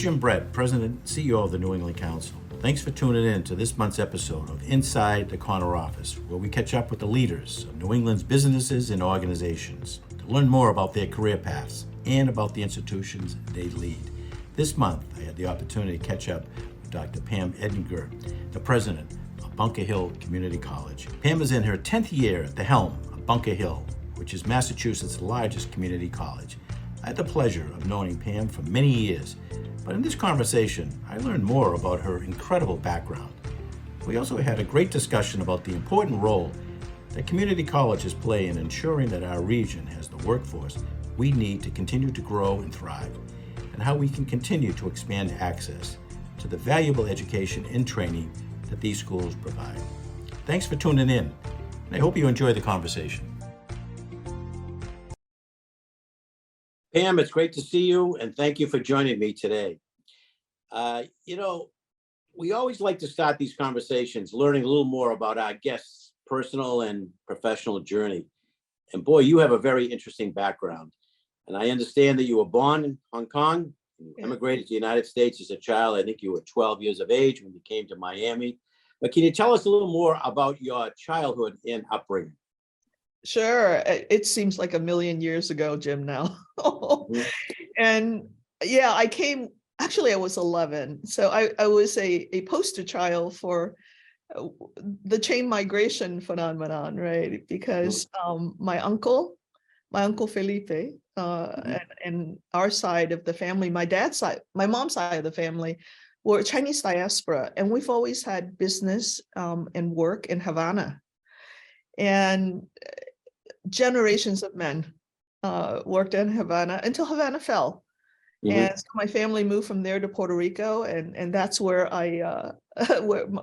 Jim Brett, President and CEO of the New England Council. Thanks for tuning in to this month's episode of Inside the Corner Office, where we catch up with the leaders of New England's businesses and organizations to learn more about their career paths and about the institutions they lead. This month, I had the opportunity to catch up with Dr. Pam Eddinger, the president of Bunker Hill Community College. Pam is in her 10th year at the helm of Bunker Hill, which is Massachusetts' largest community college. I had the pleasure of knowing Pam for many years, but in this conversation, I learned more about her incredible background. We also had a great discussion about the important role that community colleges play in ensuring that our region has the workforce we need to continue to grow and thrive, and how we can continue to expand access to the valuable education and training that these schools provide. Thanks for tuning in, and I hope you enjoy the conversation. Pam, it's great to see you, and thank you for joining me today. We always like to start these conversations learning a little more about our guests' personal and professional journey. And boy, you have a very interesting background. And I understand that you were born in Hong Kong, you immigrated to the United States as a child. I think you were 12 years of age when you came to Miami. But can you tell us a little more about your childhood and upbringing? Sure. It seems like a million years ago, Jim, now. And yeah, I was 11. So I was a poster child for the chain migration phenomenon, right? Because my uncle Felipe, and our side of the family, my mom's side of the family, were Chinese diaspora. And we've always had business and work in Havana. And generations of men worked in Havana until Havana fell. And so my family moved from there to Puerto Rico, and that's where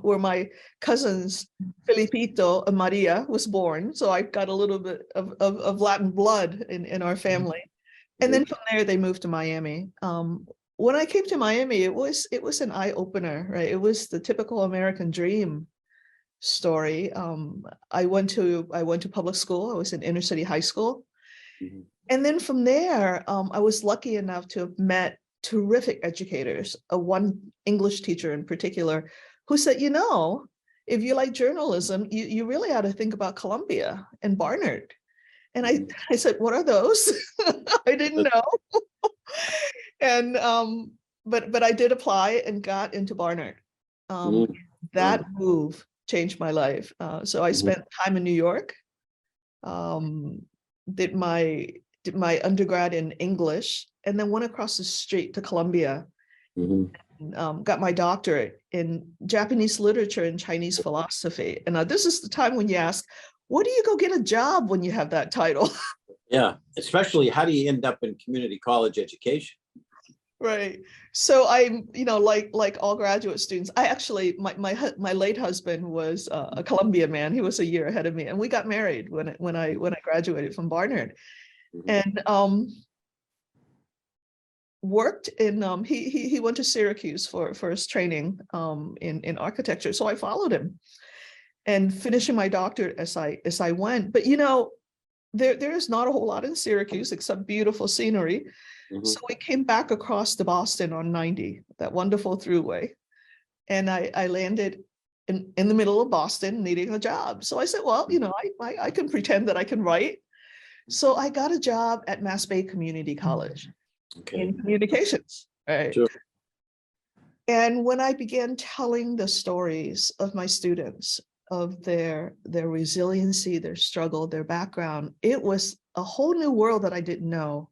where my cousins Felipito and Maria was born. So I got a little bit of Latin blood in our family. And then from there they moved to Miami. When I came to Miami, it was an eye-opener, right? It was the typical American dream story. I went to public school. I was in inner city high school. And then from there, I was lucky enough to have met terrific educators, one English teacher in particular, who said, if you like journalism, you really ought to think about Columbia and Barnard. And I said, what are those? I didn't know. And but I did apply and got into Barnard. That move changed my life. So I spent time in New York, did my undergrad in English, and then went across the street to Columbia, and, got my doctorate in Japanese literature and Chinese philosophy. And this is the time when you ask, where do you go get a job when you have that title? Yeah, especially how do you end up in community college education? Right. So I'm, like all graduate students, I actually, my late husband was a Columbia man. He was a year ahead of me, and we got married when I graduated from Barnard, and worked in he went to Syracuse for his training in architecture. So I followed him, and finishing my doctorate as I went. But there is not a whole lot in Syracuse except beautiful scenery. So we came back across to Boston on 90, that wonderful thruway. And I landed in the middle of Boston needing a job. So I said, well, I can pretend that I can write. So I got a job at Mass Bay Community College in communications. Right. Sure. And when I began telling the stories of my students, of their resiliency, their struggle, their background, it was a whole new world that I didn't know.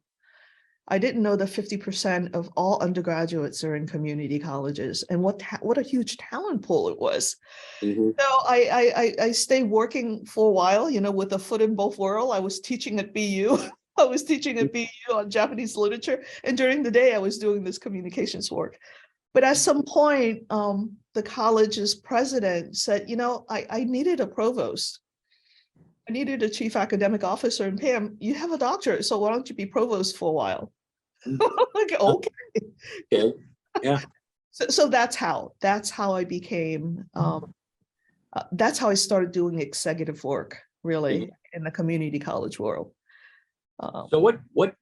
I didn't know that 50% of all undergraduates are in community colleges, and what a huge talent pool it was. So I stayed working for a while, with a foot in both worlds. I was teaching at BU. I was teaching at BU on Japanese literature, and during the day I was doing this communications work. But at some point, the college's president said, I needed a provost. I needed a chief academic officer, and Pam, you have a doctorate, so why don't you be provost for a while? Like, okay. Yeah. So that's how I became. That's how I started doing executive work, really, in the community college world. So what?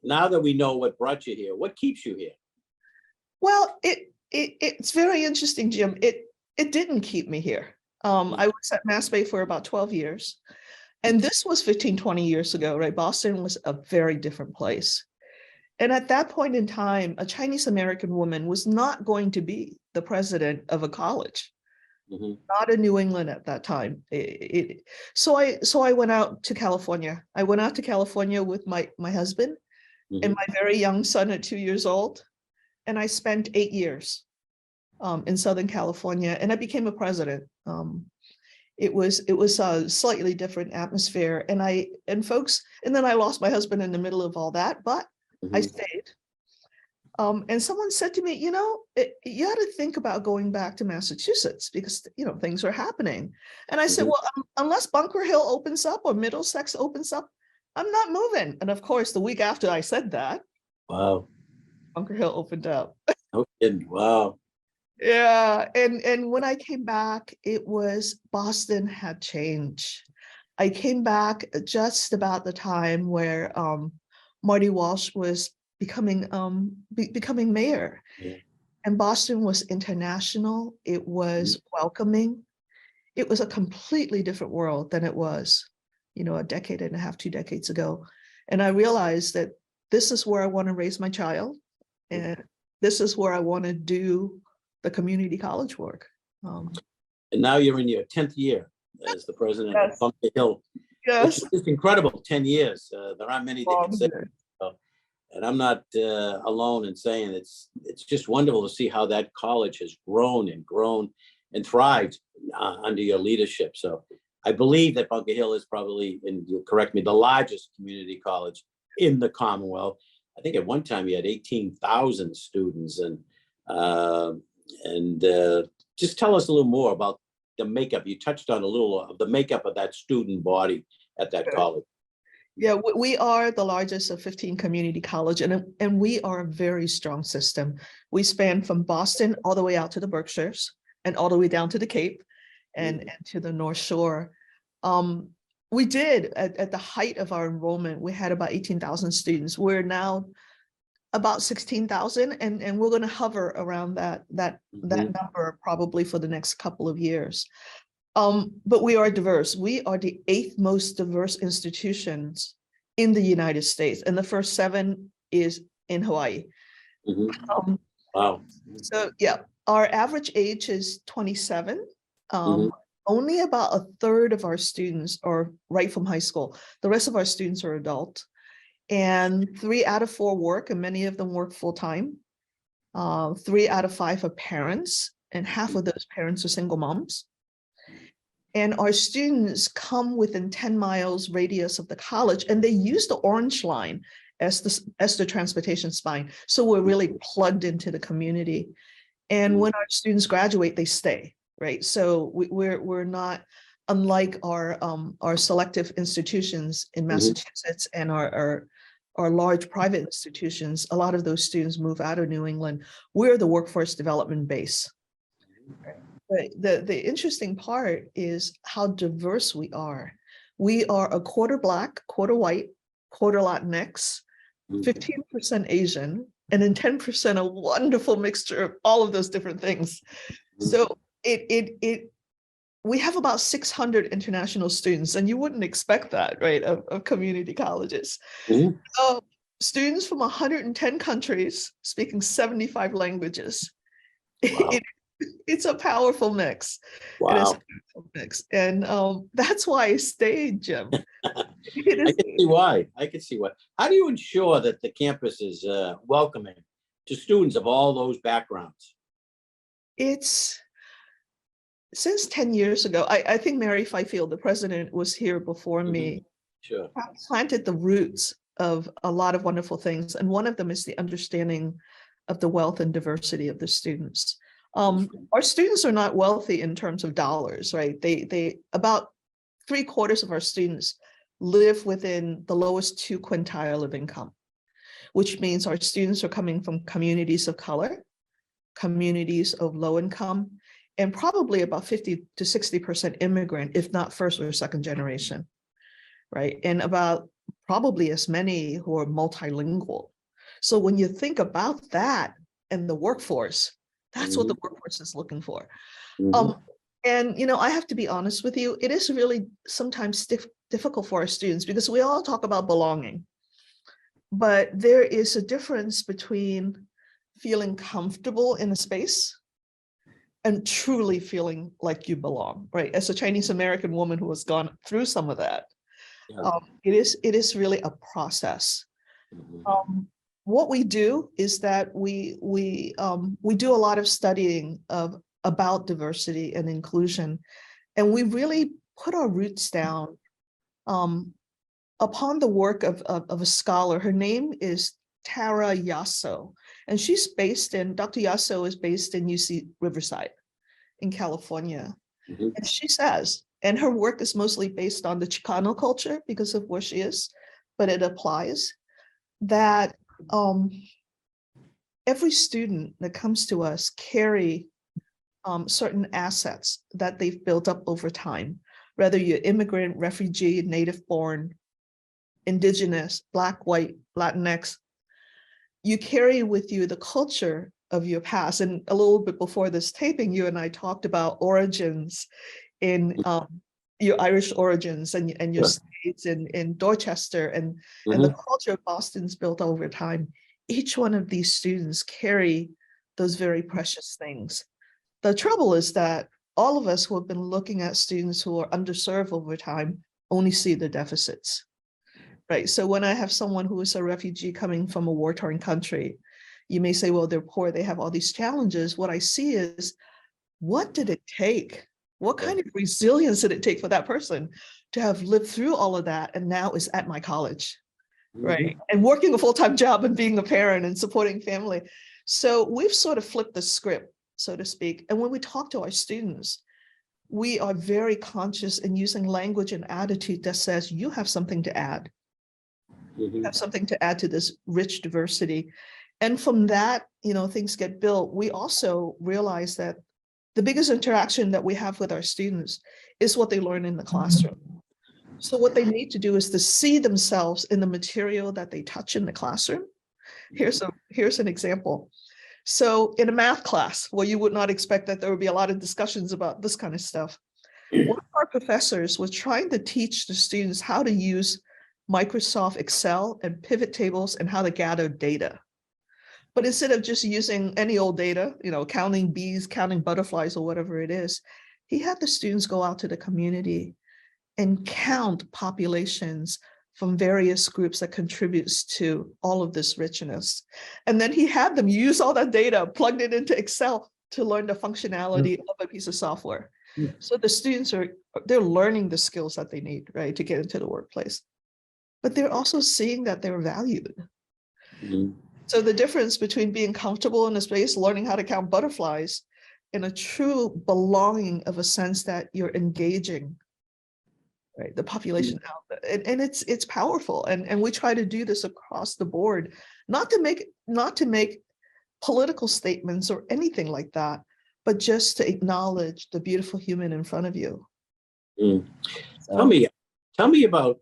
Now that we know what brought you here, what keeps you here? Well, it's very interesting, Jim. It didn't keep me here. I was at Mass Bay for about 12 years. And this was 15, 20 years ago, right? Boston was a very different place. And at that point in time, a Chinese American woman was not going to be the president of a college, not in New England at that time. So I went out to California. I went out to California with my husband and my very young son at 2 years old. And I spent 8 years in Southern California, and I became a president. It was a slightly different atmosphere, and then I lost my husband in the middle of all that, but I stayed. And someone said to me, you ought to think about going back to Massachusetts because things are happening. And I said, well, unless Bunker Hill opens up or Middlesex opens up, I'm not moving. And of course, the week after I said that, Wow. Bunker Hill opened up. No kidding. Wow. Yeah, and when I came back, it was Boston had changed. I came back just about the time where Marty Walsh was becoming mayor, and Boston was international. It was welcoming. It was a completely different world than it was, a decade and a half, 2 decades ago. And I realized that this is where I want to raise my child, and this is where I want to do the community college work. And now you're in your 10th year as the president of Bunker Hill, which is incredible. 10 years. There aren't many that can say so. And I'm not alone in saying it's just wonderful to see how that college has grown and thrived under your leadership. So I believe that Bunker Hill is probably, and you'll correct me, the largest community college in the Commonwealth. I think at one time you had 18,000 students, and just tell us a little more about the makeup. You touched on a little of the makeup of that student body at that college. Yeah, we are the largest of 15 community college, and we are a very strong system. We span from Boston all the way out to the Berkshires and all the way down to the Cape and to the North Shore. We did, at the height of our enrollment, we had about 18,000 students. We're now about 16,000, and we're going to hover around that number probably for the next couple of years. But we are diverse. We are the 8th most diverse institutions in the United States, and the first 7 is in Hawaii. Wow. So yeah, our average age is 27. Only about a third of our students are right from high school. The rest of our students are adult. And 3 out of 4 work, and many of them work full time. 3 out of 5 are parents, and half of those parents are single moms. And our students come within 10 miles radius of the college, and they use the Orange Line as the transportation spine. So we're really plugged into the community. And when our students graduate, they stay, right? So we're not, unlike our selective institutions in Massachusetts and our large private institutions, a lot of those students move out of New England. We're the workforce development base. But the interesting part is how diverse we are. We are a quarter Black, quarter white, quarter Latinx, 15% Asian, and then 10% a wonderful mixture of all of those different things. So we have about 600 international students, and you wouldn't expect that, right, of community colleges. Students from 110 countries speaking 75 languages. Wow. It's a powerful mix. Wow. It is a powerful mix. And that's why I stayed, Jim. I can see why. How do you ensure that the campus is welcoming to students of all those backgrounds? It's since 10 years ago, I think Mary Fifield, the president, was here before me. Sure. Planted the roots of a lot of wonderful things. And one of them is the understanding of the wealth and diversity of the students. Our students are not wealthy in terms of dollars, right? They about 3/4 of our students live within the lowest 2 quintile of income, which means our students are coming from communities of color, communities of low income, and probably about 50 to 60% immigrant, if not first or second generation, right? And about probably as many who are multilingual. So when you think about that, and the workforce. That's what the workforce is looking for. Mhm. And, I have to be honest with you, it is really sometimes difficult for our students because we all talk about belonging, but there is a difference between feeling comfortable in a space and truly feeling like you belong, right? As a Chinese American woman who has gone through some of that, Yeah. it is really a process. Mhm. What we do is that we do a lot of studying about diversity and inclusion, and we really put our roots down upon the work of a scholar. Her name is Tara Yasso, and Dr. Yasso is based in UC Riverside in California. Mhm. And she says, and her work is mostly based on the Chicano culture because of where she is, but it applies that every student that comes to us carry certain assets that they've built up over time, whether you're immigrant, refugee, native born, indigenous, Black, white, Latinx. You carry with you the culture of your past. And a little bit before this taping, you and I talked about origins in your Irish origins and your Sure. states in Dorchester and the Mhm. culture of Boston's built over time. Each one of these students carry those very precious things. The trouble is that all of us who have been looking at students who are underserved over time only see the deficits, right? So when I have someone who is a refugee coming from a war-torn country, you may say, well, they're poor, they have all these challenges. What I see is, what did it take? What kind of resilience did it take for that person to have lived through all of that and now is at my college, right? Mhm. And working a full-time job and being a parent and supporting family. So we've sort of flipped the script, so to speak. And when we talk to our students, we are very conscious in using language and attitude that says, you have something to add. You Mhm. have something to add to this rich diversity. And from that, things get built. We also realize that the biggest interaction that we have with our students is what they learn in the classroom. So what they need to do is to see themselves in the material that they touch in the classroom. Here's an example. So in a math class where you would not expect that there would be a lot of discussions about this kind of stuff, one of our professors was trying to teach the students how to use Microsoft Excel and pivot tables and how to gather data. But instead of just using any old data, counting bees, counting butterflies, or whatever it is, he had the students go out to the community and count populations from various groups that contributes to all of this richness. And then he had them use all that data, plugged it into Excel to learn the functionality of a piece of software. So the students they're learning the skills that they need, right, to get into the workplace. But they're also seeing that they're valued. Mhm. So the difference between being comfortable in a space, learning how to count butterflies, and a true belonging of a sense that you're engaging, right, the population out there. And it's powerful. And we try to do this across the board, not to make political statements or anything like that, but just to acknowledge the beautiful human in front of you. Mm. Tell So, me, tell me about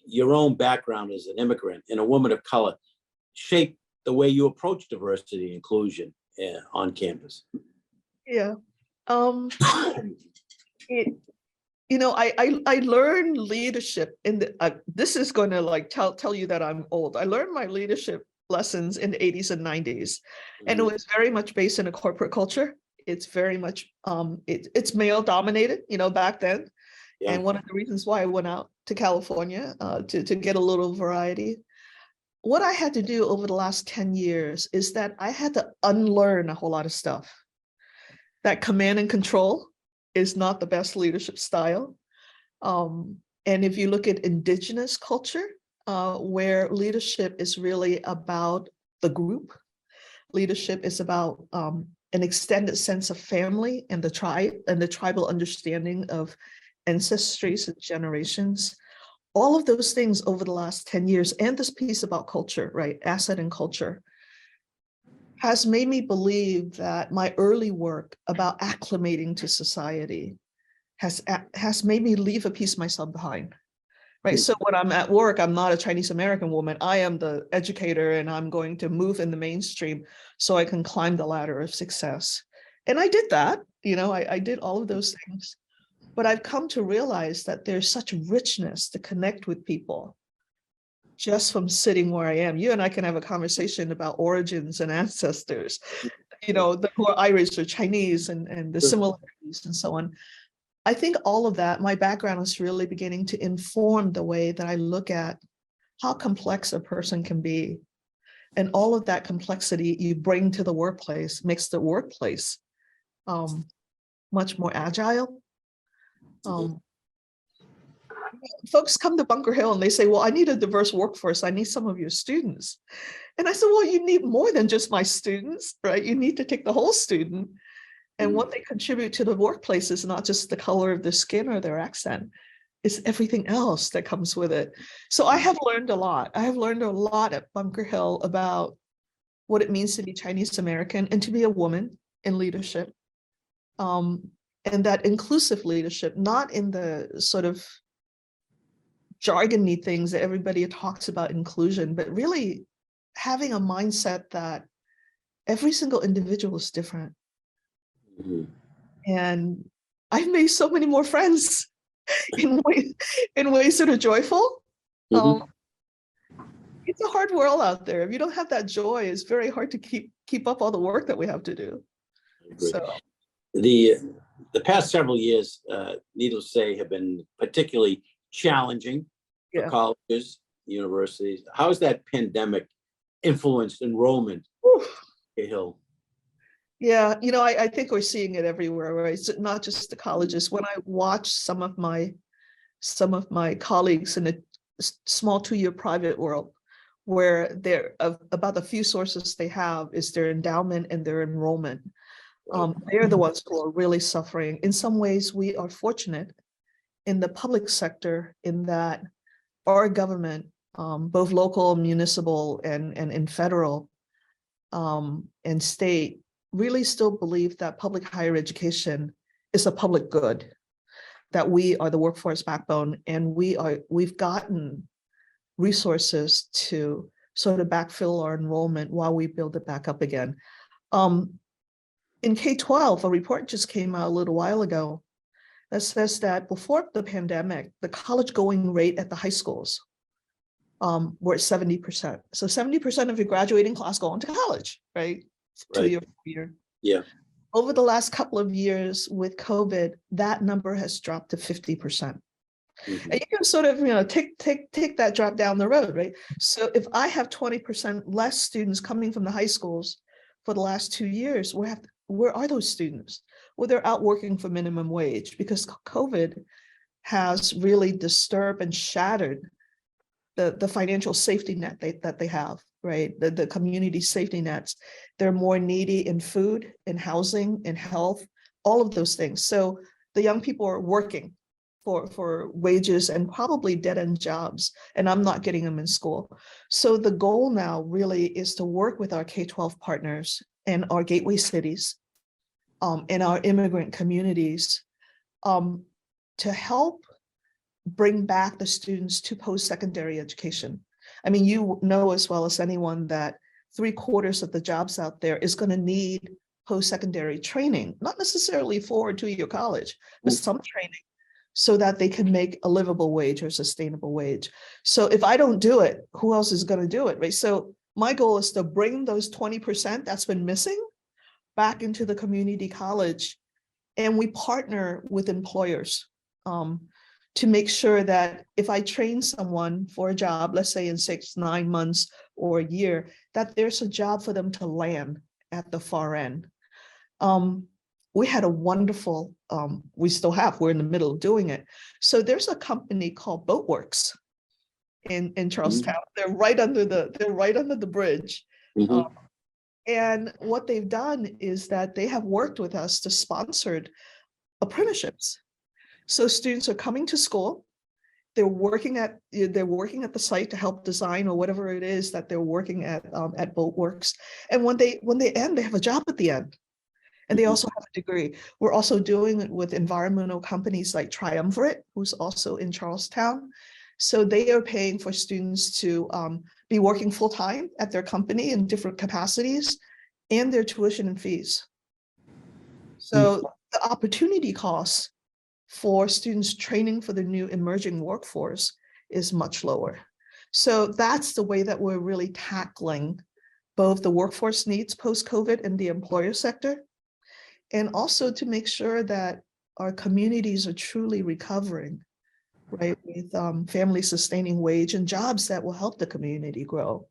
your own background as an immigrant and a woman of color shaped the way you approach diversity and inclusion on campus. yeah. It, I learned leadership in this is going to like tell you that I'm old. I learned my leadership lessons in the 80s and 90s, and it was very much based in a corporate culture. It's very much it's male dominated, back then. Yeah. And one of the reasons why I went out to California to get a little variety. What I had to do over the last 10 years is that I had to unlearn a whole lot of stuff. That command and control is not the best leadership style. And if you look at indigenous culture, where leadership is really about the group, leadership is about an extended sense of family and the tribe and the tribal understanding of ancestries and generations. All of those things over the last 10 years, and this piece about culture, right, asset and culture, has made me believe that my early work about acclimating to society has made me leave a piece of myself behind, right? So when I'm at work, I'm not a Chinese American woman. I am the educator, and I'm going to move in the mainstream so I can climb the ladder of success. And I did that, I did all of those things. But I've come to realize that there's such richness to connect with people just from sitting where I am. You and I can have a conversation about origins and ancestors, who are Irish or Chinese and the similarities and so on. I think all of that, my background is really beginning to inform the way that I look at how complex a person can be. And all of that complexity you bring to the workplace makes the workplace much more agile. Folks come to Bunker Hill and they say, well, I need a diverse workforce. I need some of your students. And I said, well, you need more than just my students, right? You need to take the whole student. And what they contribute to the workplace is not just the color of their skin or their accent, it's everything else that comes with it. So I have learned a lot. I have learned a lot at Bunker Hill about what it means to be Chinese American and to be a woman in leadership. And that inclusive leadership, not in the sort of jargony things that everybody talks about inclusion, but really having a mindset that every single individual is different. And I've made so many more friends in ways that are joyful. It's a hard world out there. If you don't have that joy, it's very hard to keep up all the work that we have to do. So the past several years, needless to say, have been particularly challenging for colleges, universities. How has that pandemic influenced enrollment at Hill? Yeah, I think we're seeing it everywhere, right? It's not just the colleges. When I watch some of my colleagues in a small 2-year private world, where they're about the few sources they have is their endowment and their enrollment. They're the ones who are really suffering. In some ways, we are fortunate in the public sector in that our government, both local, municipal, and in federal and state, really still believe that public higher education is a public good, that we are the workforce backbone, and we've gotten resources to sort of backfill our enrollment while we build it back up again. In K-12, a report just came out a little while ago that says that before the pandemic, the college going rate at the high schools were at 70%. So 70% of your graduating class go on to college, right? 2 year. Yeah. Over the last couple of years with COVID, that number has dropped to 50%. And you can sort of, take that drop down the road, right? So if I have 20% less students coming from the high schools for the last 2 years, where are those students? Well, they're out working for minimum wage because COVID has really disturbed and shattered the financial safety net that they have, right? The community safety nets. They're more needy in food, in housing, in health, all of those things. So the young people are working for wages and probably dead-end jobs, and I'm not getting them in school. So the goal now really is to work with our K-12 partners and our gateway cities and our immigrant communities to help bring back the students to post-secondary education. I mean, you know as well as anyone that 3/4 of the jobs out there is going to need post-secondary training, not necessarily 4 or 2-year college, but some training so that they can make a livable wage or sustainable wage. So if I don't do it, who else is going to do it, right? So my goal is to bring those 20% that's been missing back into the community college. And we partner with employers to make sure that if I train someone for a job, let's say in 6, 9 months or a year, that there's a job for them to land at the far end. We had a wonderful, we still have, we're in the middle of doing it. So there's a company called Boatworks in Charlestown. They're right under the bridge. And what they've done is that they have worked with us to sponsor apprenticeships. So students are coming to school, they're working at the site to help design or whatever it is that they're working at Boatworks. And when they end, they have a job at the end. And they also have a degree. We're also doing it with environmental companies like Triumvirate, who's also in Charlestown. So they are paying for students to be working full-time at their company in different capacities and their tuition and fees. So the opportunity cost for students training for the new emerging workforce is much lower. So that's the way that we're really tackling both the workforce needs post-COVID and the employer sector, and also to make sure that our communities are truly recovering, right, with family sustaining wage and jobs that will help the community grow.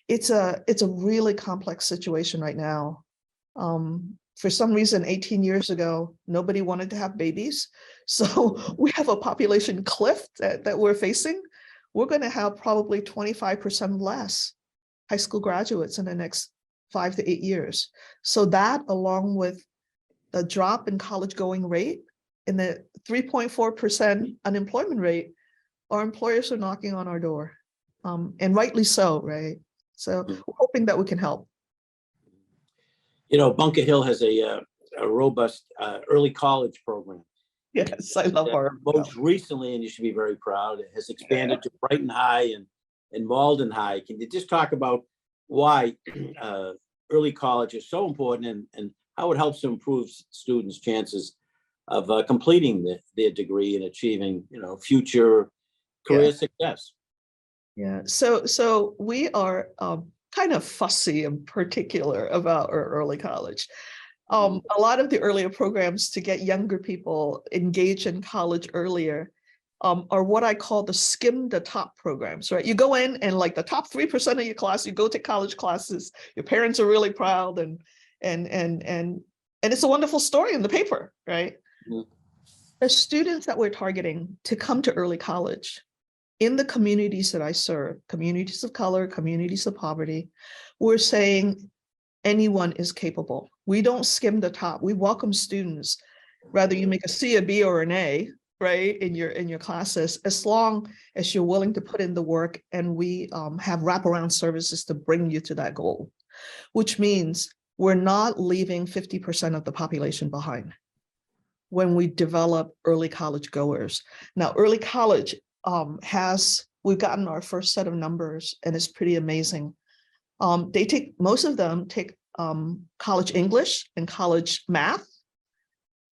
It's a really complex situation right now. For some reason, 18 years ago, nobody wanted to have babies. So we have a population cliff that we're facing. We're going to have probably 25% less high school graduates in the next 5 to 8 years. So that, along with a drop in college going rate and the 3.4% unemployment rate, our employers are knocking on our door, and rightly so, right? So we're hoping that we can help. You know, Bunker Hill has a robust early college program. Yes, I love our Most recently, and you should be very proud, it has expanded to Brighton High and Malden High. Can you just talk about why early college is so important and how it helps to improve students' chances of completing their degree and achieving, you know, future career success? Yeah, so we are kind of fussy and particular about our early college. A lot of the earlier programs to get younger people engaged in college earlier are what I call the skim the top programs, right? You go in and like the top 3% of your class, you go to college classes, your parents are really proud and it's a wonderful story in the paper, right? The students that we're targeting to come to early college in the communities that I serve, communities of color, communities of poverty, we're saying anyone is capable. We don't skim the top. We welcome students, whether you make a C, a B, or an A, right, in your classes, as long as you're willing to put in the work, and we have wraparound services to bring you to that goal, which means we're not leaving 50% of the population behind when we develop early college goers. Now, early college we've gotten our first set of numbers, and it's pretty amazing. Most of them take college English and college math,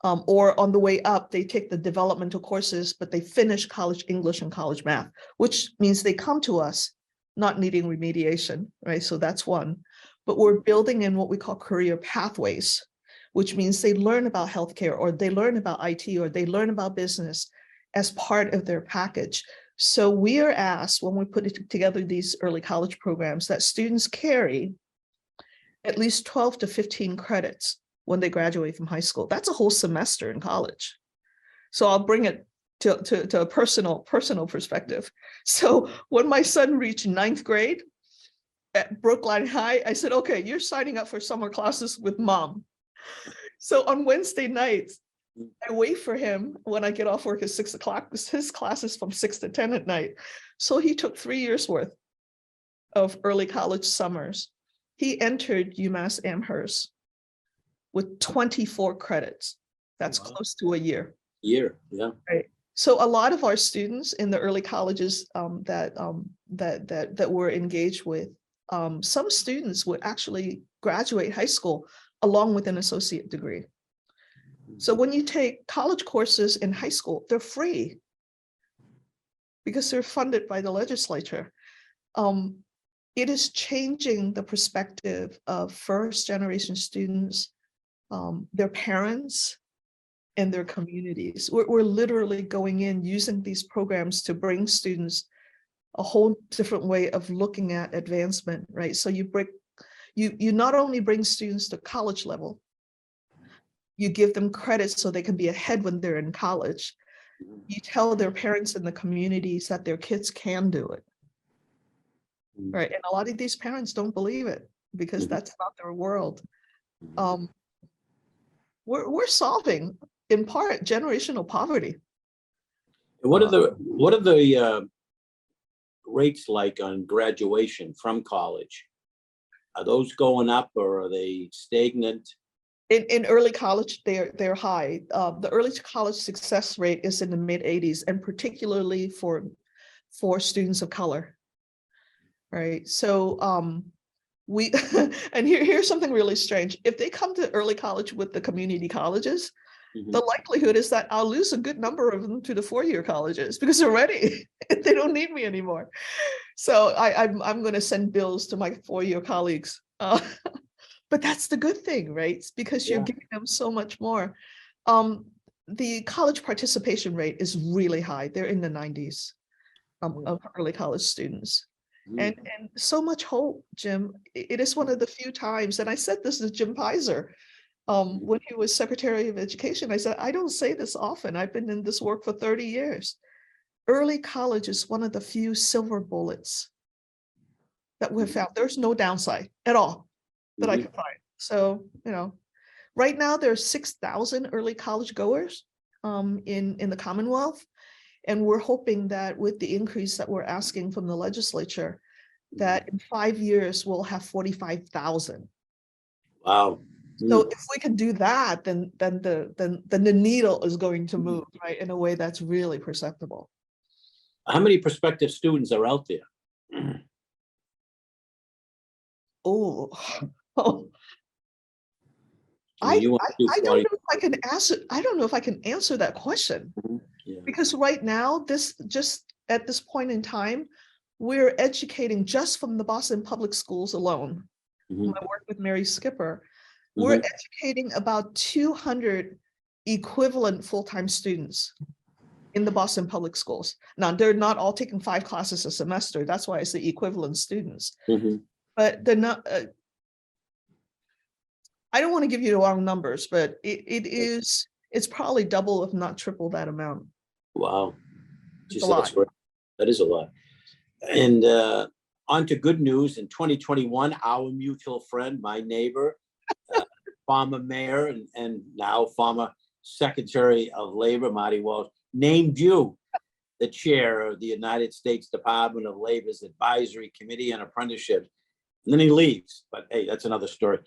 or on the way up, they take the developmental courses, but they finish college English and college math, which means they come to us not needing remediation, right? So that's one. But we're building in what we call career pathways, which means they learn about healthcare, or they learn about IT, or they learn about business as part of their package. So we are asked, when we put together these early college programs, that students carry at least 12 to 15 credits when they graduate from high school. That's a whole semester in college. So I'll bring it to a personal perspective. So when my son reached 9th grade at Brookline High, I said, okay, you're signing up for summer classes with mom. So on Wednesday nights, I wait for him when I get off work at 6 o'clock, because his class is from 6 to 10 at night. So he took 3 years worth of early college summers. He entered UMass Amherst with 24 credits. That's close to a year. Yeah. Right. So a lot of our students in the early colleges that we're engaged with, some students would actually graduate high school along with an associate degree. So when you take college courses in high school, they're free because they're funded by the legislature. It is changing the perspective of first generation students, their parents, and their communities. We're literally going in using these programs to bring students a whole different way of looking at advancement, right? So you not only bring students to college level, you give them credit so they can be ahead when they're in college. You tell their parents and the communities that their kids can do it, right? And a lot of these parents don't believe it because that's not their world. We're solving, in part, generational poverty. What are the rates like on graduation from college? Are those going up, or are they stagnant? In early college, they're high. The early college success rate is in the mid 80s, and particularly for for students of color, right? So we, and here's something really strange. If they come to early college with the community colleges, Mhm. the likelihood is that I'll lose a good number of them to the four-year colleges because they're ready. They don't need me anymore. So I'm going to send bills to my four-year colleagues. But that's the good thing, right? It's because you're Yeah. giving them so much more. The college participation rate is really high. They're in the 90s of early college students. Mhm. And so much hope, Jim. It is one of the few times, and I said this to Jim Pizer when he was Secretary of Education. I said, I don't say this often. I've been in this work for 30 years. Early college is one of the few silver bullets that we've found. There's no downside at all that I Mhm. could find. So, right now there's 6,000 early college goers in the Commonwealth. And we're hoping that with the increase that we're asking from the legislature, that in 5 years we'll have 45,000. Wow. So if we can do that, then the needle is going to move, right, in a way that's really perceptible. How many prospective students are out there? Oh, I mean, you want to do I don't 40. know if I can answer. I don't know if I can answer that question, Yeah. because right now, just at this point in time, we're educating just from the Boston Public Schools alone. Mhm. I work with Mary Skipper. We're educating about 200 equivalent full-time students in the Boston Public Schools. Now, they're not all taking 5 classes a semester. That's why I say equivalent students. Mhm. But they're not, I don't want to give you the wrong numbers, but it's probably double, if not triple that amount. Wow. It's Geez, a that's lot. great. That is a lot. And on to good news. In 2021, our mutual friend, my neighbor, former mayor and now former Secretary of Labor, Marty Walsh, named you the chair of the United States Department of Labor's Advisory Committee on Apprenticeships. And then he leaves, but hey, that's another story.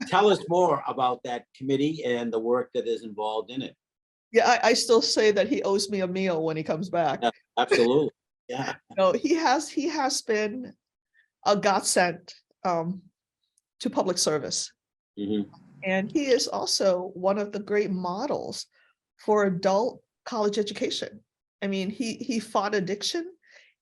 Tell us more about that committee and the work that is involved in it. Yeah, I still say that he owes me a meal when he comes back. Yeah, absolutely. Yeah. No, he has been a godsend to public service. Mhm. And he is also one of the great models for adult college education. I mean, he fought addiction,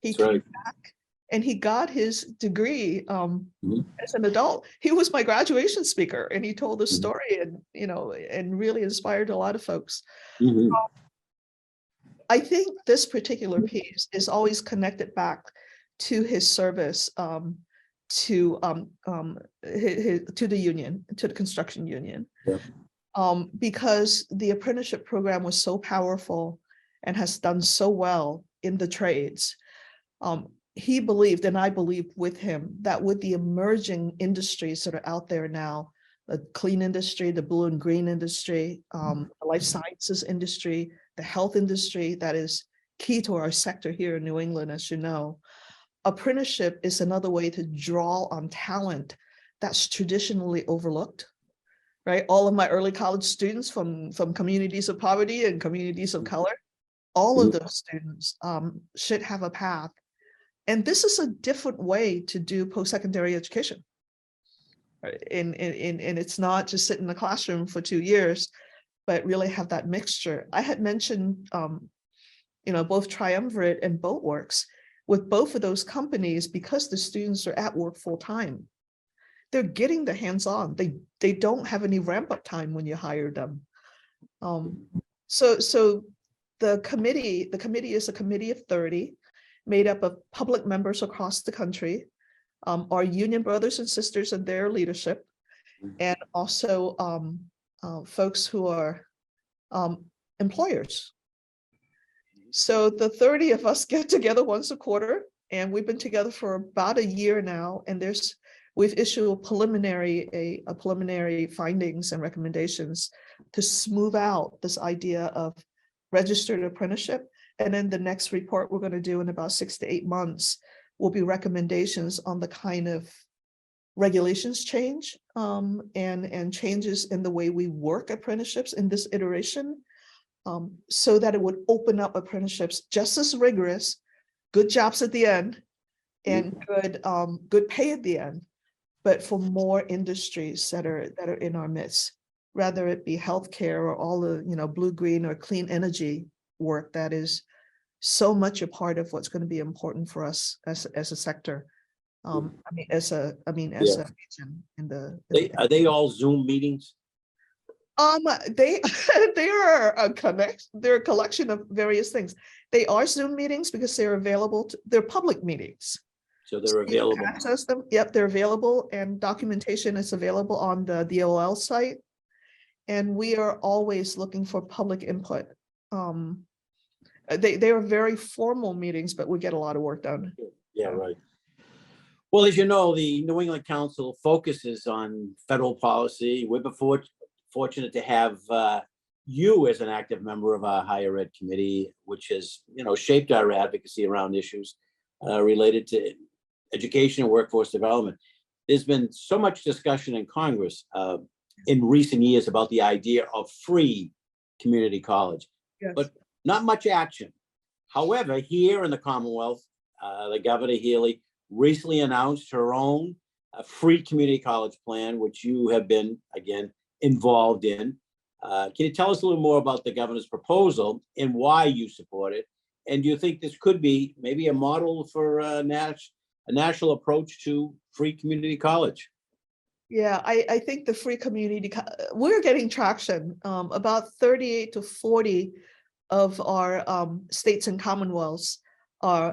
he That's right. came back, and he got his degree Mhm. as an adult. He was my graduation speaker, and he told the Mhm. story, and and really inspired a lot of folks. Mhm. I think this particular piece is always connected back to his service to the union, to the construction union. Yeah. Because the apprenticeship program was so powerful and has done so well in the trades. He believed, and I believe with him, that with the emerging industries that are out there now, the clean industry, the blue and green industry, the life sciences industry, the health industry, that is key to our sector here in New England, as you know, apprenticeship is another way to draw on talent that's traditionally overlooked. Right, all of my early college students from communities of poverty and communities of color, all of those students should have a path. And this is a different way to do post-secondary education. Right? And it's not just sit in the classroom for 2 years, but really have that mixture. I had mentioned, both Triumvirate and Boatworks. With both of those companies, because the students are at work full time, they're getting the hands-on. They don't have any ramp-up time when you hire them. So the committee is a committee of 30, made up of public members across the country, our union brothers and sisters and their leadership, and also folks who are employers. So the 30 of us get together once a quarter, and we've been together for about a year now, and we've issued a preliminary findings and recommendations to smooth out this idea of registered apprenticeship. And then the next report we're going to do in about 6 to 8 months will be recommendations on the kind of regulations change and changes in the way we work apprenticeships in this iteration, so that it would open up apprenticeships just as rigorous good jobs at the end and good pay at the end, but for more industries that are in our midst, rather it be healthcare or all the blue, green, or clean energy work that is so much a part of what's going to be important for us as a sector. As a region in the. Are they all Zoom meetings? They they're a collection of various things. They are Zoom meetings because they're available. They're public meetings. So they're available. You can access them. Yep, they're available, and documentation is available on the DOL site. And we are always looking for public input. They are very formal meetings, but we get a lot of work done. Yeah, right. Well, as you know, the New England Council focuses on federal policy. We've been fortunate to have you as an active member of our higher ed committee, which has shaped our advocacy around issues related to education and workforce development. There's been so much discussion in Congress in recent years about the idea of free community college, yes, but not much action. However, here in the Commonwealth, the Governor Healy recently announced her own free community college plan, which you have been, again, involved in. Can you tell us a little more about the governor's proposal and why you support it? And do you think this could be maybe a model for a national approach to free community college? Yeah, I think the free community, we're getting traction. About 38 to 40 of our states and commonwealths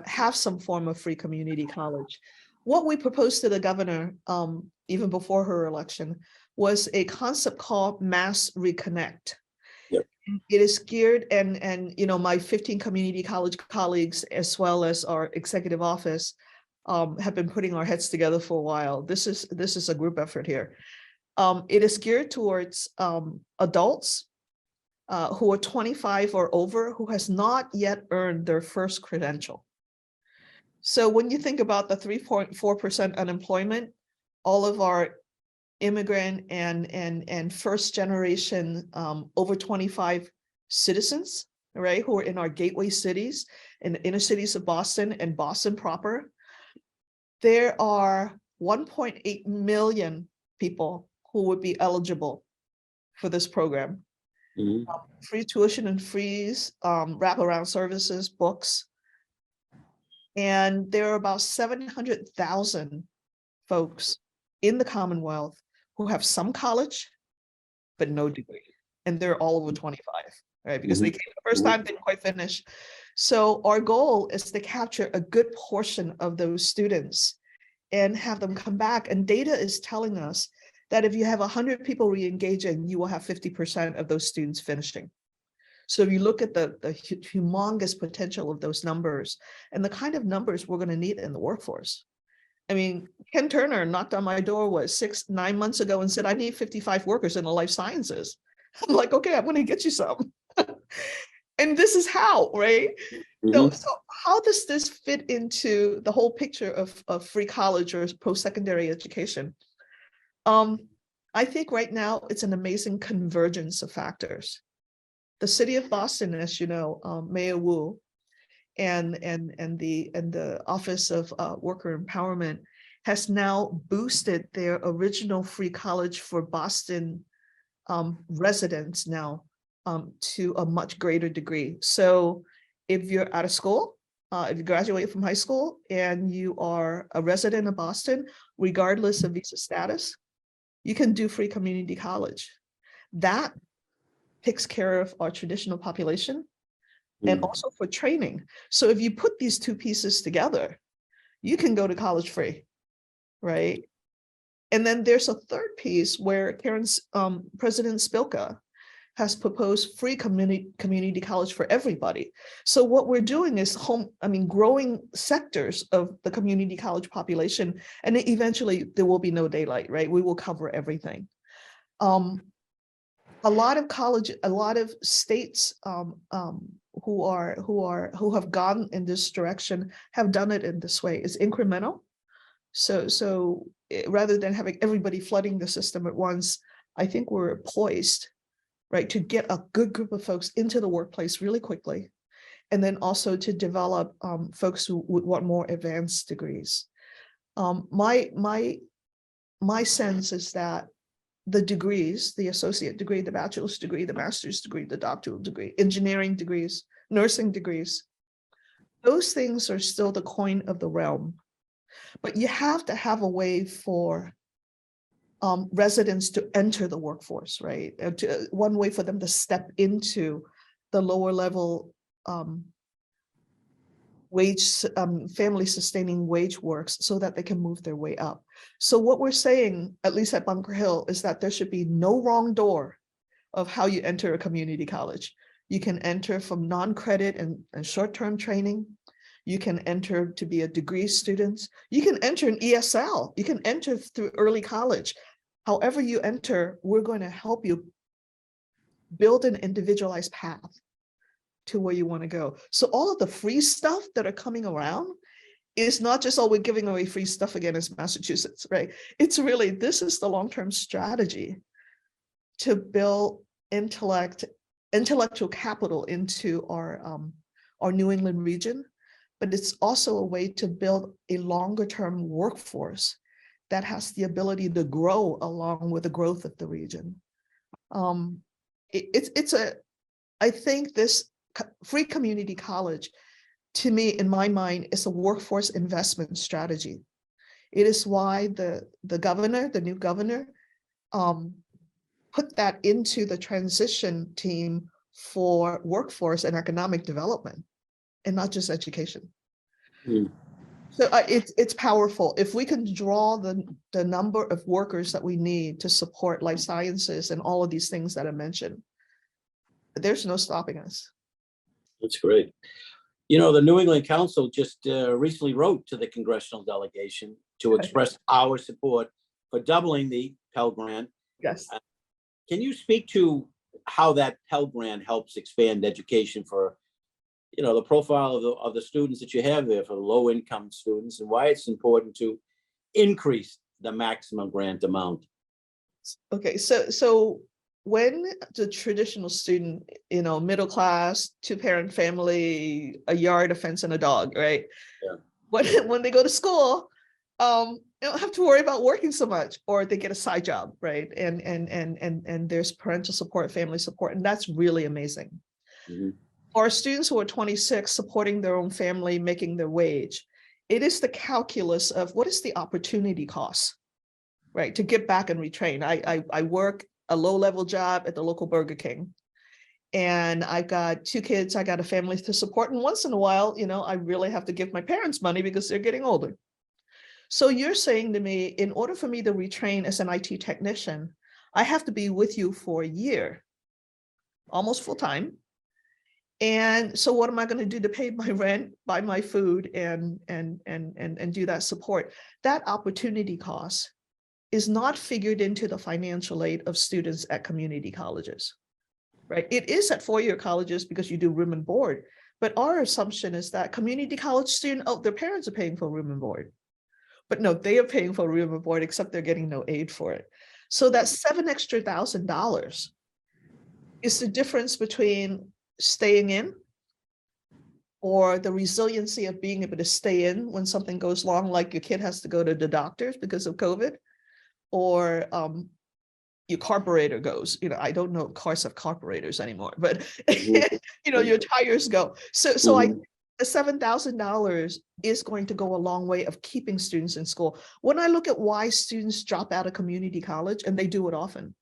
have some form of free community college. What we proposed to the governor, even before her election, was a concept called Mass Reconnect. Yep. It is geared, and my 15 community college colleagues, as well as our executive office, have been putting our heads together for a while. This is a group effort here. It is geared towards adults who are 25 or over, who has not yet earned their first credential. So when you think about the 3.4% unemployment, all of our immigrant and first generation over 25 citizens, right, who are in our gateway cities, in the inner cities of Boston and Boston proper, there are 1.8 million people who would be eligible for this program. Mm-hmm. Free tuition and fees, wraparound services, books. And there are about 700,000 folks in the Commonwealth who have some college, but no degree. And they're all over 25, right? Because they came the first time, didn't quite finish. So our goal is to capture a good portion of those students and have them come back. And data is telling us that if you have 100 people re-engaging, you will have 50% of those students finishing. So if you look at the humongous potential of those numbers and the kind of numbers we're going to need in the workforce. I mean, Ken Turner knocked on my door 9 months ago and said, I need 55 workers in the life sciences. I'm like, okay, I'm going to get you some. And this is how, right? So how does this fit into the whole picture of free college or post-secondary education? I think right now it's an amazing convergence of factors. The city of Boston, as you know, Mayor Wu and the Office of Worker Empowerment has now boosted their original free college for Boston residents now to a much greater degree. So if you're out of school, if you graduate from high school and you are a resident of Boston, regardless of visa status, you can do free community college. That takes care of our traditional population and also for training. So if you put these two pieces together, you can go to college free, right? And then there's a third piece where President Spilka has proposed free community college for everybody. So what we're doing is growing sectors of the community college population, and then eventually there will be no daylight, right? We will cover everything. A lot of states who have gone in this direction have done it in this way. It's incremental. So rather than having everybody flooding the system at once, I think we're poised, right, to get a good group of folks into the workplace really quickly and then also to develop folks who would want more advanced degrees. My sense is that the degrees, the associate degree, the bachelor's degree, the master's degree, the doctoral degree, engineering degrees, nursing degrees, those things are still the coin of the realm. But you have to have a way for residents to enter the workforce, right? One way for them to step into the lower level wage, family sustaining wage works so that they can move their way up. So what we're saying, at least at Bunker Hill, is that there should be no wrong door of how you enter a community college. You can enter from non-credit and short-term training. You can enter to be a degree student. You can enter an ESL. You can enter through early college. However you enter, we're going to help you build an individualized path to where you want to go. So all of the free stuff that are coming around is not just, oh, we're giving away free stuff again as Massachusetts, right? It's really, this is the long-term strategy to build intellectual capital into our New England region, but it's also a way to build a longer-term workforce that has the ability to grow along with the growth of the region. I think this free community college, to me, in my mind, is a workforce investment strategy. It is why the governor, the new governor, put that into the transition team for workforce and economic development, and not just education. So it's powerful. If we can draw the number of workers that we need to support life sciences and all of these things that I mentioned, there's no stopping us. That's great. You know, the New England Council just recently wrote to the congressional delegation to express our support for doubling the Pell Grant. Yes. Can you speak to how that Pell Grant helps expand education for, you know, the profile of the students that you have there, for low-income students, and why it's important to increase the maximum grant amount? Okay, so when the traditional student, you know, middle class, two-parent family, a yard, a fence, and a dog, right? Yeah. When they go to school, they don't have to worry about working so much, or they get a side job, right? And there's parental support, family support, and that's really amazing. Mm-hmm. For students who are 26, supporting their own family, making their wage, it is the calculus of what is the opportunity cost, right? To get back and retrain. I work a low-level job at the local Burger King, and I've got 2 kids, I got a family to support, and once in a while, you know, I really have to give my parents money because they're getting older. So you're saying to me, in order for me to retrain as an IT technician, I have to be with you for a year, almost full time. And so what am I going to do to pay my rent, buy my food, and do that support? That opportunity cost is not figured into the financial aid of students at community colleges, right? It is at four-year colleges because you do room and board, but our assumption is that community college student, oh, their parents are paying for room and board. But no, they are paying for room and board, except they're getting no aid for it. So that $7,000 extra is the difference between staying in, or the resiliency of being able to stay in when something goes wrong, like your kid has to go to the doctors because of COVID, or your carburetor goes, you know, I don't know if cars have carburetors anymore, but you know, your tires go. So I the $7,000 is going to go a long way of keeping students in school. When I look at why students drop out of community college, and they do it often,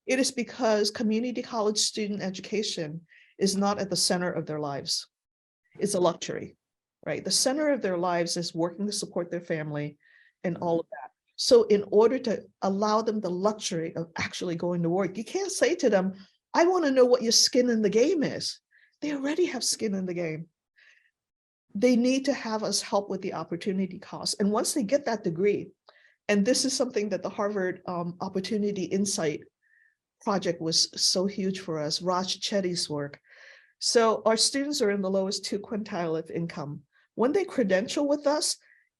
it is because community college student education is not at the center of their lives. It's a luxury, right? The center of their lives is working to support their family and all of that. So in order to allow them the luxury of actually going to work, you can't say to them, I want to know what your skin in the game is. They already have skin in the game. They need to have us help with the opportunity cost. And once they get that degree, and this is something that the Harvard Opportunity Insight project was so huge for us, Raj Chetty's work. So our students are in the lowest 2 quintile of income. When they credential with us,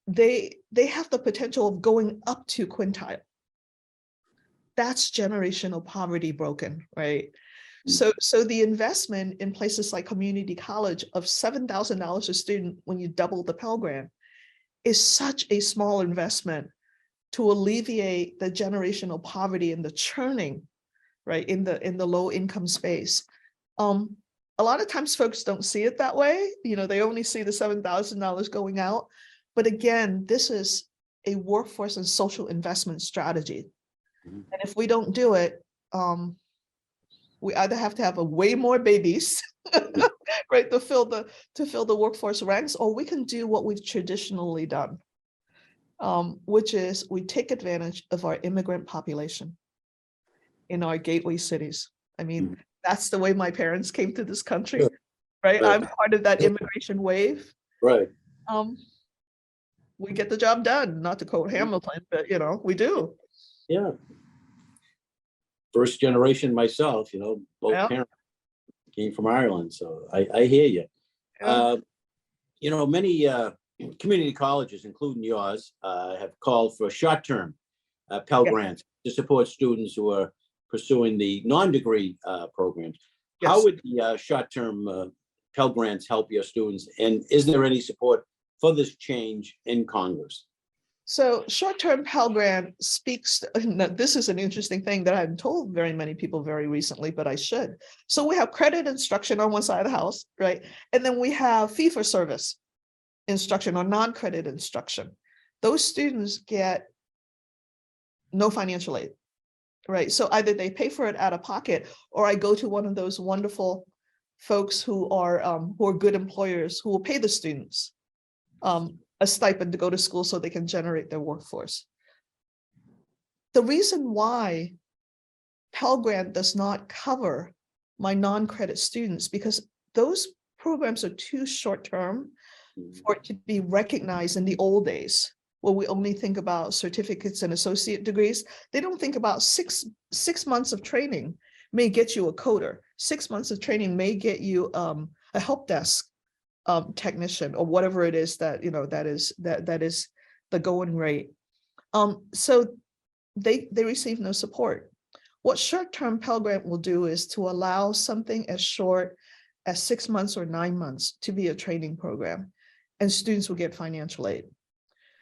they have the potential of going up to quintile. That's generational poverty broken, right? So the investment in places like community college of $7,000 a student when you double the Pell Grant is such a small investment to alleviate the generational poverty and the churning, right, in the low income space. A lot of times folks don't see it that way. They only see the $7,000 going out. But again, this is a workforce and social investment strategy. And if we don't do it, we either have to have a way more babies, right, to fill the workforce ranks, or we can do what we've traditionally done, which is we take advantage of our immigrant population in our gateway cities. I mean, that's the way my parents came to this country, right? I'm part of that immigration wave. Right. We get the job done, not to quote Hamilton, but we do. Yeah. First generation myself, both parents came from Ireland. So I hear you. Many community colleges, including yours, have called for short-term Pell Grants to support students who are pursuing the non-degree programs. Yes. How would the short-term Pell Grants help your students? And is there any support for this change in Congress? So short-term Pell Grant speaks, this is an interesting thing that I haven't told very many people very recently, but I should. So we have credit instruction on one side of the house, right? And then we have fee-for-service instruction or non-credit instruction. Those students get no financial aid, right? So either they pay for it out of pocket, or I go to one of those wonderful folks who are good employers who will pay the students a stipend to go to school so they can generate their workforce. The reason why Pell Grant does not cover my non-credit students, because those programs are too short-term for it to be recognized in the old days, where we only think about certificates and associate degrees. They don't think about six months of training may get you a coder. 6 months of training may get you a help desk technician, or whatever it is that that is the going rate. So they receive no support. What short-term Pell Grant will do is to allow something as short as 6 months or 9 months to be a training program, and students will get financial aid.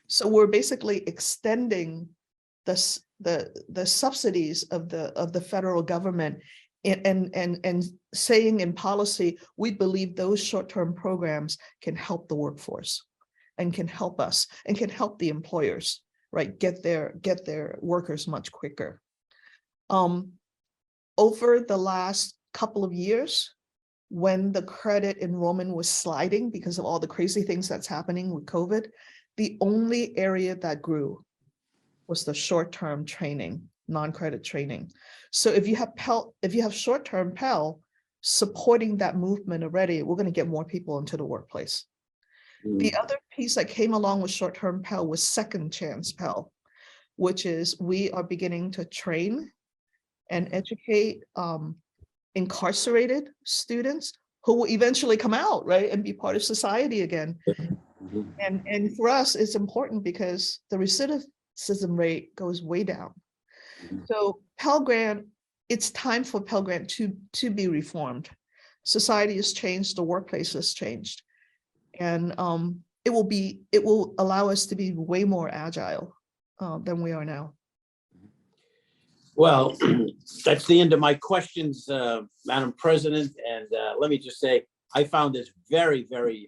So we're basically extending the subsidies of the federal government, and saying in policy, we believe those short-term programs can help the workforce and can help us and can help the employers, right, get their workers much quicker. Over the last couple of years, when the credit enrollment was sliding because of all the crazy things that's happening with COVID, the only area that grew was the short-term training, non-credit training. So if you have short-term Pell supporting that movement already, we're going to get more people into the workplace. The other piece that came along with short-term Pell was second chance Pell, which is we are beginning to train and educate incarcerated students who will eventually come out, right, and be part of society again. And for us, it's important because the recidivism rate goes way down. So Pell Grant, it's time for Pell Grant to be reformed. Society has changed, the workplace has changed, and it will allow us to be way more agile than we are now. Well, that's the end of my questions, Madam President. And let me just say, I found this very, very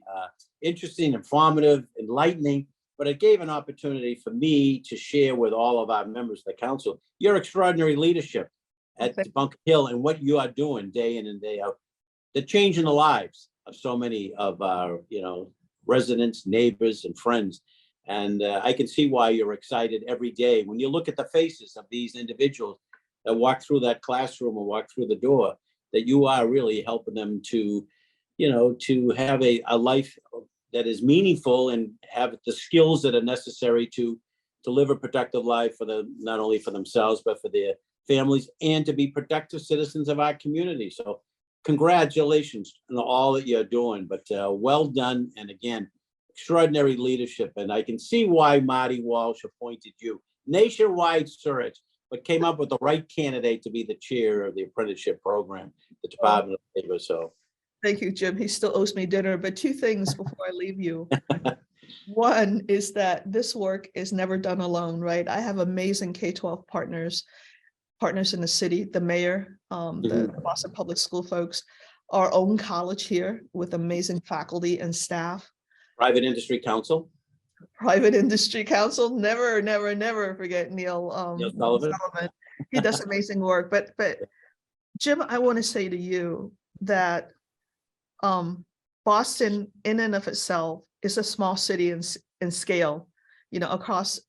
interesting, informative, enlightening, but it gave an opportunity for me to share with all of our members of the council your extraordinary leadership at Bunker Hill and what you are doing day in and day out. The change in the lives of so many of our, residents, neighbors, and friends. And I can see why you're excited every day when you look at the faces of these individuals that walk through that classroom or walk through the door, that you are really helping them to, to have a life that is meaningful and have the skills that are necessary to live a productive life for not only for themselves, but for their families, and to be productive citizens of our community. So congratulations on all that you're doing, but well done. And again, extraordinary leadership. And I can see why Marty Walsh appointed you. Nationwide search but came up with the right candidate to be the chair of the apprenticeship program, the Department of Labor. So thank you, Jim. He still owes me dinner, but two things before I leave you. One is that this work is never done alone, right? I have amazing K-12 partners in the city, the mayor, the Boston Public School folks, our own college here with amazing faculty and staff. Private Industry Council. Private Industry Council, never forget Neil Sullivan. He does amazing work. But Jim, I want to say to you that Boston in and of itself is a small city in scale, you know,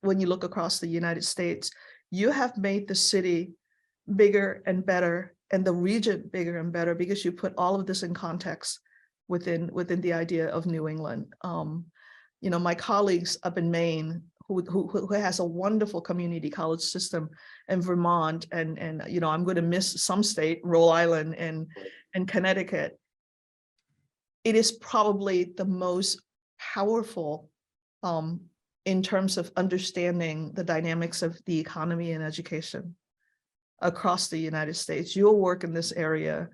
when you look across the United States. You have made the city bigger and better and the region bigger and better because you put all of this in context within the idea of New England. You know, my colleagues up in Maine who has a wonderful community college system in Vermont and you know, I'm going to miss some state, Rhode Island and Connecticut. It is probably the most powerful in terms of understanding the dynamics of the economy and education across the United States. Your work in this area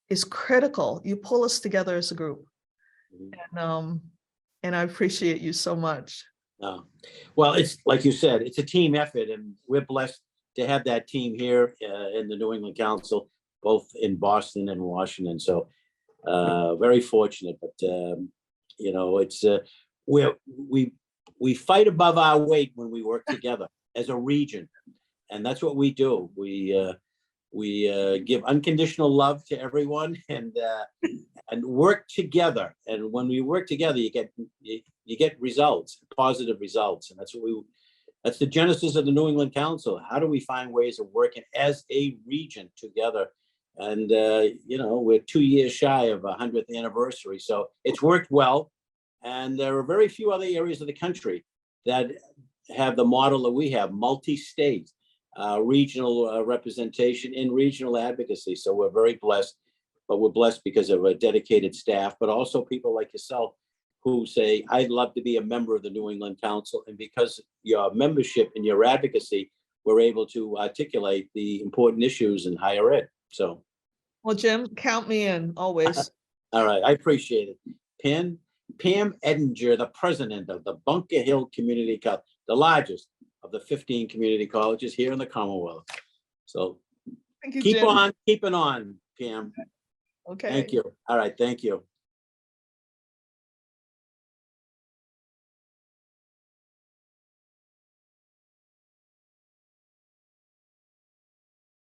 is critical. You pull us together as a group. And I appreciate you so much. Well, it's like you said, it's a team effort, and we're blessed to have that team here in the New England Council, both in Boston and Washington. So very fortunate, but you know, it's we fight above our weight when we work together as a region, and that's what we do. We give unconditional love to everyone and work together. And when we work together, you get results, positive results, and that's the genesis of the New England Council. How do we find ways of working as a region together? And you know, we're 2 years shy of 100th anniversary, so it's worked well. And there are very few other areas of the country that have the model that we have: multi-state, regional representation in regional advocacy. So we're very blessed, but we're blessed because of a dedicated staff, but also people like yourself who say, I'd love to be a member of the New England Council. And because your membership and your advocacy, we're able to articulate the important issues in higher ed. So, well, Jim, count me in always. All right, I appreciate it. Pam Eddinger, the president of the Bunker Hill Community College, the largest of the 15 community colleges here in the Commonwealth. So thank you, keep Jim. on keeping on, Pam. Okay. Thank you. All right, thank you.